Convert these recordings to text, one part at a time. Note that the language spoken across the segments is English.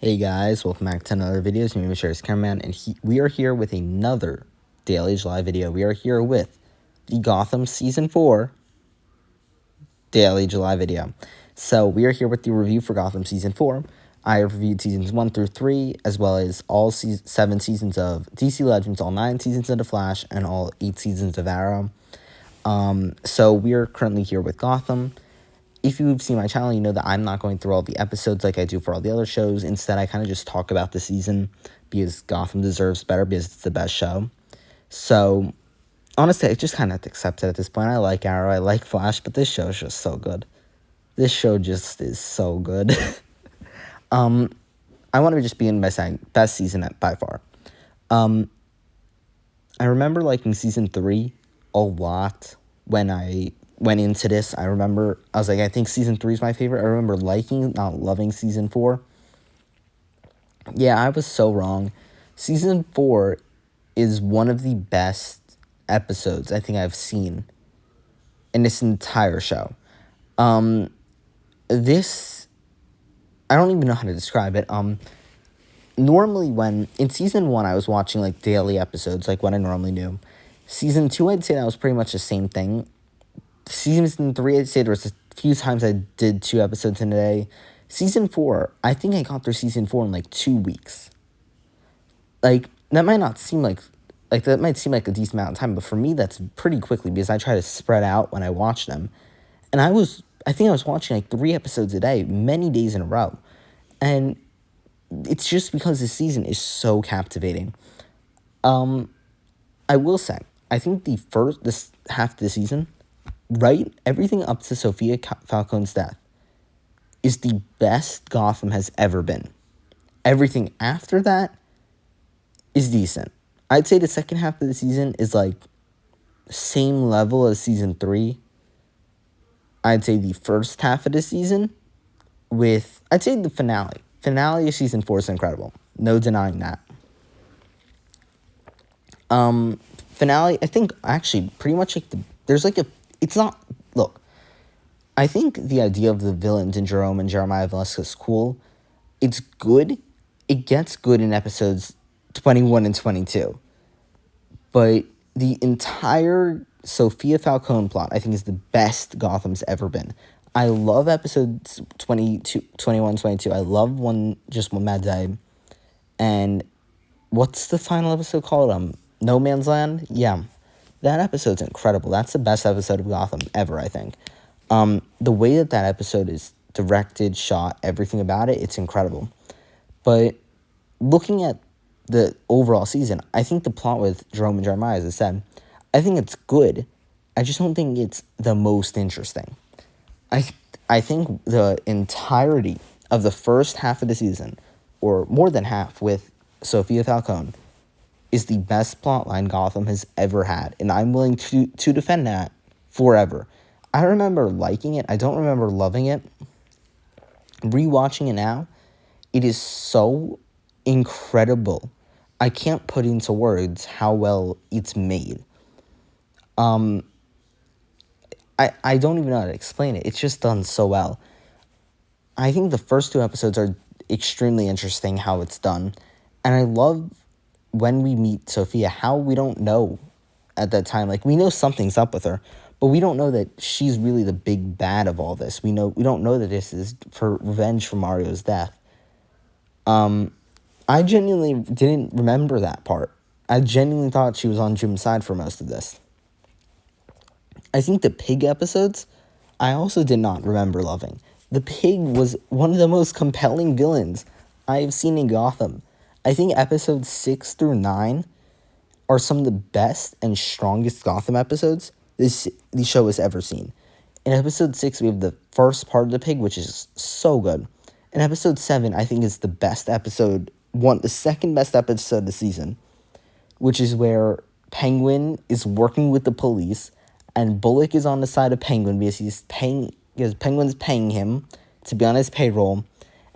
Hey guys, welcome back to another video. It's me, Mr. Cameraman, and we are here with another Daily July video. We are here with the Gotham Season 4 Daily July video. So we are here with the review for Gotham Season 4. I have reviewed Seasons 1 through 3, as well as all 7 seasons of DC Legends, all 9 seasons of The Flash, and all 8 seasons of Arrow. So we are currently here with Gotham. If you've seen my channel, you know that I'm not going through all the episodes like I do for all the other shows. Instead, I kind of just talk about the season because Gotham deserves better because it's the best show. So, honestly, I just kind of have to accept it at this point. I like Arrow, I like Flash, but this show is just so good. This show just is so good. I want to just begin by saying best season by far. I remember liking Season 3 a lot when I went into this. I was like, I think Season 3 is my favorite. I remember liking, not loving Season 4. Yeah, I was so wrong. Season 4 is one of the best episodes I think I've seen in this entire show. This, I don't even know how to describe it. Normally when, in Season 1, I was watching, like, daily episodes, like what I normally do. Season 2, I'd say that was pretty much the same thing. Season 3, I'd say there was a few times I did 2 episodes in a day. Season 4, I think I got through Season 4 in, like, 2 weeks. Like, that might not seem like that might seem like a decent amount of time, but for me, that's pretty quickly, because I try to spread out when I watch them. And I think I was watching, like, 3 episodes a day, many days in a row. And it's just because this season is so captivating. I will say, I think this half of the season, right, everything up to Sophia Falcone's death is the best Gotham has ever been. Everything after that is decent. I'd say the second half of the season is like same level as Season 3. I'd say the first half of the season I'd say the finale of Season 4 is incredible. No denying that. Finale, I think, actually, pretty much, like, look, I think the idea of the villains in Jerome and Jeremiah Velasquez is cool. It's good. It gets good in episodes 21 and 22. But the entire Sophia Falcone plot, I think, is the best Gotham's ever been. I love episodes 22, 21, 22. I love One Mad Day. And what's the final episode called? No Man's Land? Yeah. That episode's incredible. That's the best episode of Gotham ever, I think. The way that episode is directed, shot, everything about it, it's incredible. But looking at the overall season, I think the plot with Jerome and Jeremiah, as I said, I think it's good. I just don't think it's the most interesting. I think the entirety of the first half of the season, or more than half, with Sophia Falcone, is the best plotline Gotham has ever had, and I'm willing to defend that forever. I remember liking it. I don't remember loving it. Rewatching it now, it is so incredible. I can't put into words how well it's made. I don't even know how to explain it. It's just done so well. I think the first 2 episodes are extremely interesting, how it's done. And I love when we meet Sophia, how we don't know at that time. Like, we know something's up with her, but we don't know that she's really the big bad of all this. We don't know that this is for revenge for Mario's death. I genuinely didn't remember that part. I genuinely thought she was on Jim's side for most of this. I think the Pig episodes, I also did not remember loving. The Pig was one of the most compelling villains I have seen in Gotham. I think episodes 6 through 9 are some of the best and strongest Gotham episodes the show has ever seen. In episode 6, we have the first part of the Pig, which is so good. In episode 7, I think is the best episode, the second best episode of the season, which is where Penguin is working with the police, and Bullock is on the side of Penguin because Penguin's paying him to be on his payroll,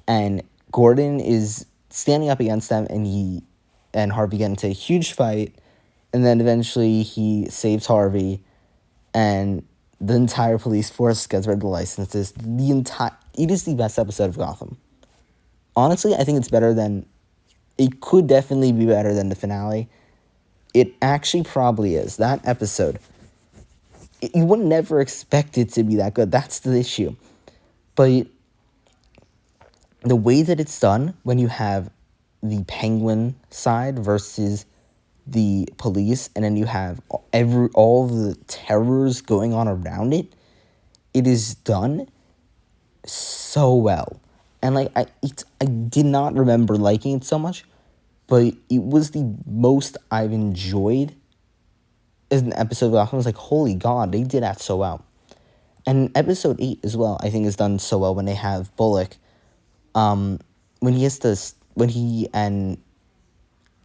and Gordon is standing up against them, and he and Harvey get into a huge fight, and then eventually he saves Harvey, and the entire police force gets rid of the licenses. It is the best episode of Gotham. Honestly, I think it's better than, it could definitely be better than the finale. It actually probably is. That episode, you would never expect it to be that good. That's the issue. But the way that it's done, when you have the Penguin side versus the police, and then you have all the terrors going on around it, it is done so well. And like I did not remember liking it so much, but it was the most I've enjoyed as an episode of Gotham. I was like, holy God, they did that so well. And episode 8 as well, I think, is done so well when they have Bullock. When he has this, when he and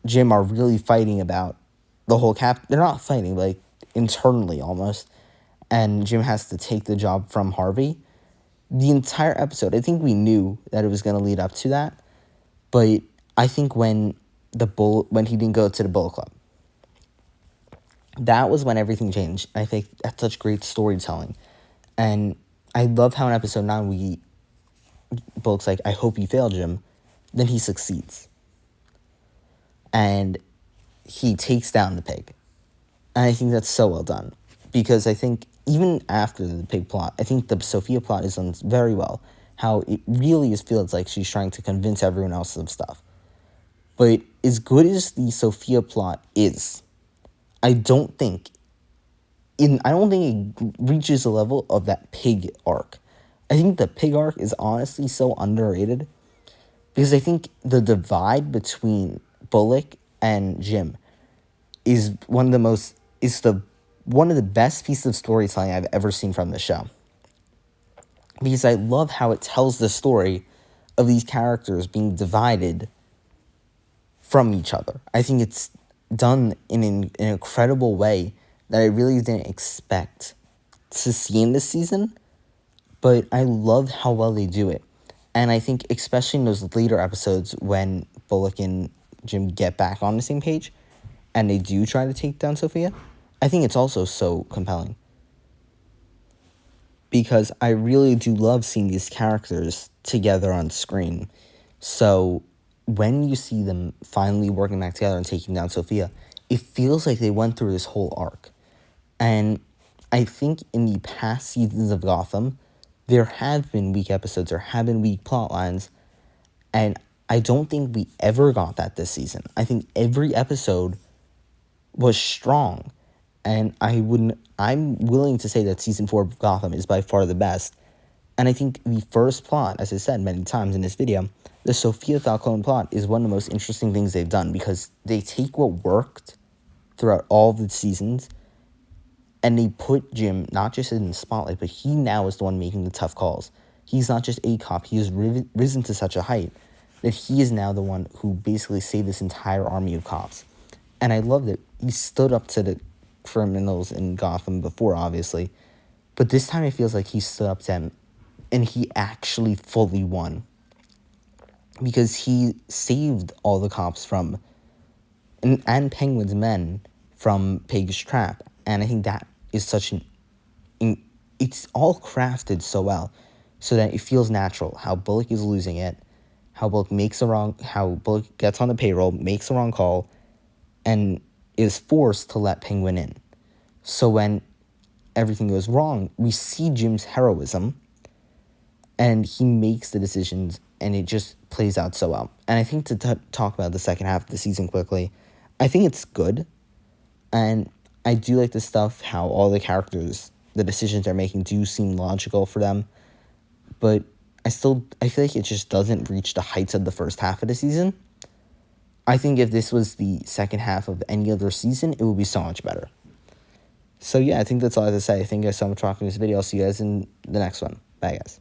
Jim are really fighting about the whole they're not fighting, but like internally almost. And Jim has to take the job from Harvey. The entire episode, I think we knew that it was going to lead up to that. But I think when when he didn't go to the Bullet Club, that was when everything changed. I think that's such great storytelling. And I love how in episode 9 Bullock's like, I hope you fail, Jim. Then he succeeds. And he takes down the pig. And I think that's so well done. Because I think even after the pig plot, I think the Sophia plot is done very well. How it really feels like she's trying to convince everyone else of stuff. But as good as the Sophia plot is, I don't think it reaches the level of that pig arc. I think the pig arc is honestly so underrated. Because I think the divide between Bullock and Jim is one of the best pieces of storytelling I've ever seen from the show. Because I love how it tells the story of these characters being divided from each other. I think it's done in an incredible way that I really didn't expect to see in this season, but I love how well they do it. And I think especially in those later episodes when Bullock and Jim get back on the same page and they do try to take down Sophia, I think it's also so compelling. Because I really do love seeing these characters together on screen. So when you see them finally working back together and taking down Sophia, it feels like they went through this whole arc. And I think in the past seasons of Gotham, there have been weak episodes or have been weak plot lines, and I don't think we ever got that this season. I think every episode was strong, and I'm willing to say that season 4 of Gotham is by far the best. And I think the first plot, as I said many times in this video, the Sophia Falcone plot is one of the most interesting things they've done, because they take what worked throughout all the seasons and they put Jim not just in the spotlight, but he now is the one making the tough calls. He's not just a cop. He has risen to such a height that he is now the one who basically saved this entire army of cops. And I love that he stood up to the criminals in Gotham before, obviously. But this time it feels like he stood up to them and he actually fully won. Because he saved all the cops from, and Penguin's men from Pig's trap. And I think that is such it's all crafted so well so that it feels natural. How Bullock is losing it, how Bullock gets on the payroll, makes the wrong call, and is forced to let Penguin in. So when everything goes wrong, we see Jim's heroism, and he makes the decisions, and it just plays out so well. And I think to talk about the second half of the season quickly, I think it's good, and I do like the stuff, how all the characters, the decisions they're making do seem logical for them, but I feel like it just doesn't reach the heights of the first half of the season. I think if this was the second half of any other season, it would be so much better. So yeah, I think that's all I have to say. Thank you guys so much for watching this video. I'll see you guys in the next one. Bye, guys.